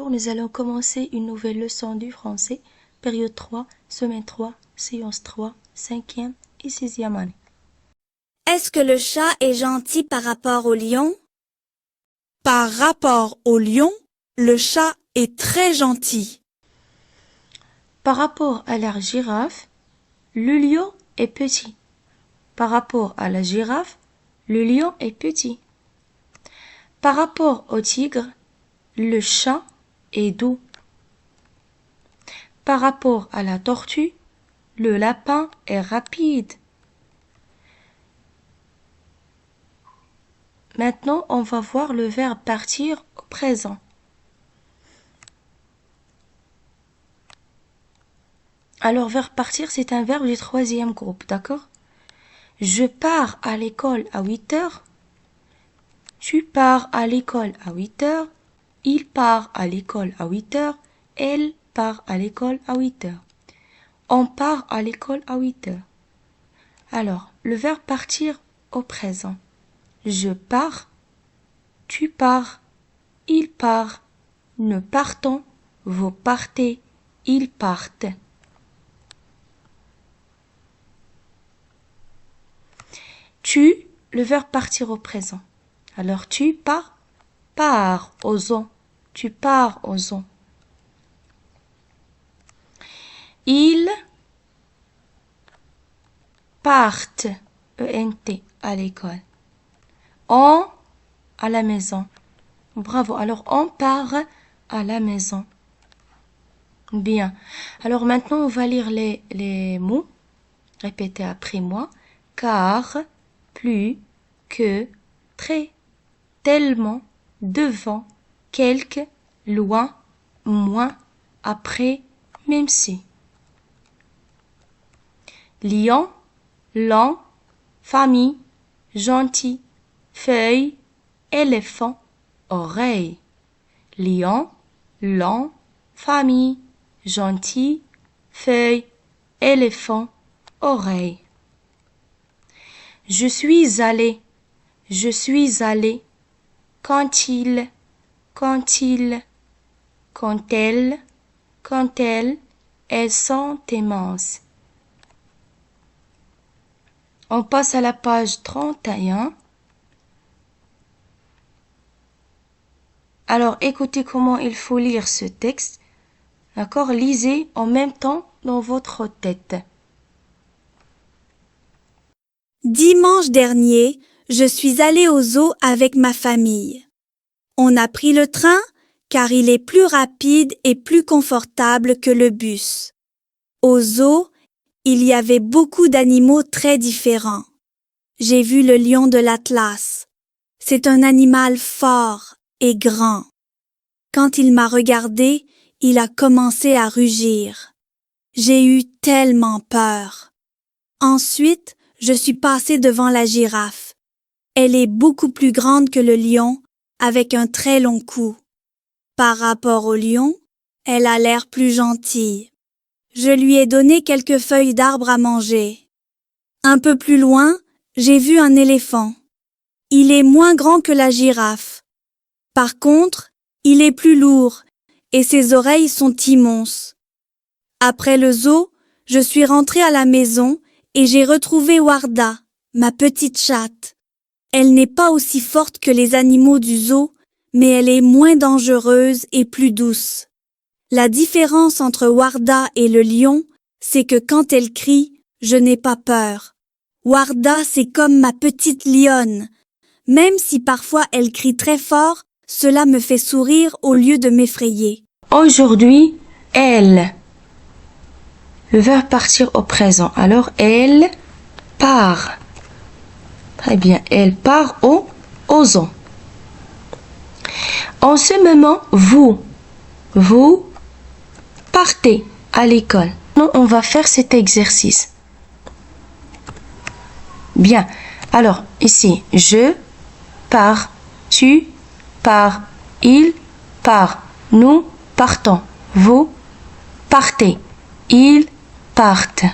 Bonjour, nous allons commencer une nouvelle leçon du français, période 3, semaine 3, séance 3, 5e et 6e année. Est-ce que le chat est gentil par rapport au lion? Par rapport au lion, le chat est très gentil. Par rapport à la girafe, le lion est petit. Par rapport à la girafe, le lion est petit. Par rapport au tigre, le chat est doux. Par rapport à la tortue, le lapin est rapide. Maintenant, on va voir le verbe partir au présent. Alors, verbe partir, c'est un verbe du 3e groupe, d'accord? Je pars à l'école à 8 heures. Tu pars à l'école à 8 heures. Il part à l'école à 8 heures. Elle part à l'école à 8 heures. On part à l'école à 8 heures. Alors, le verbe partir au présent. Je pars. Tu pars. Il part. Nous partons. Vous partez. Ils partent. Tu, le verbe partir au présent. Alors, tu pars aux ans. Tu pars aux ans. Ils partent, E-N-T, à l'école. On, à la maison. Bravo. Alors, on part à la maison. Bien. Alors, maintenant, on va lire les mots. Répétez après moi. Car, plus, que, très, tellement, devant, quelque, loin, moins, après, même si. Lion, lent, famille, gentil, feuille, éléphant, oreille. Lion, lent, famille, gentil, feuille, éléphant, oreille. Je suis allé, quand il, quand elle, elles sont immenses. On passe à la page 31. Alors, écoutez comment il faut lire ce texte. D'accord? Lisez en même temps dans votre tête. Dimanche dernier, je suis allée au zoo avec ma famille. On a pris le train car il est plus rapide et plus confortable que le bus. Au zoo, il y avait beaucoup d'animaux très différents. J'ai vu le lion de l'Atlas. C'est un animal fort et grand. Quand il m'a regardé, il a commencé à rugir. J'ai eu tellement peur. Ensuite, je suis passée devant la girafe. Elle est beaucoup plus grande que le lion, avec un très long cou. Par rapport au lion, elle a l'air plus gentille. Je lui ai donné quelques feuilles d'arbre à manger. Un peu plus loin, j'ai vu un éléphant. Il est moins grand que la girafe. Par contre, il est plus lourd et ses oreilles sont immenses. Après le zoo, je suis rentrée à la maison et j'ai retrouvé Warda, ma petite chatte. Elle n'est pas aussi forte que les animaux du zoo, mais elle est moins dangereuse et plus douce. La différence entre Warda et le lion, c'est que quand elle crie, je n'ai pas peur. Warda, c'est comme ma petite lionne. Même si parfois elle crie très fort, cela me fait sourire au lieu de m'effrayer. Aujourd'hui, elle. Le verbe partir au présent. Alors, elle part. Très bien. Elle part aux zoo. En ce moment, vous partez à l'école. Nous, on va faire cet exercice. Bien. Alors, ici, je pars, tu pars, il part, nous partons, vous partez, ils partent.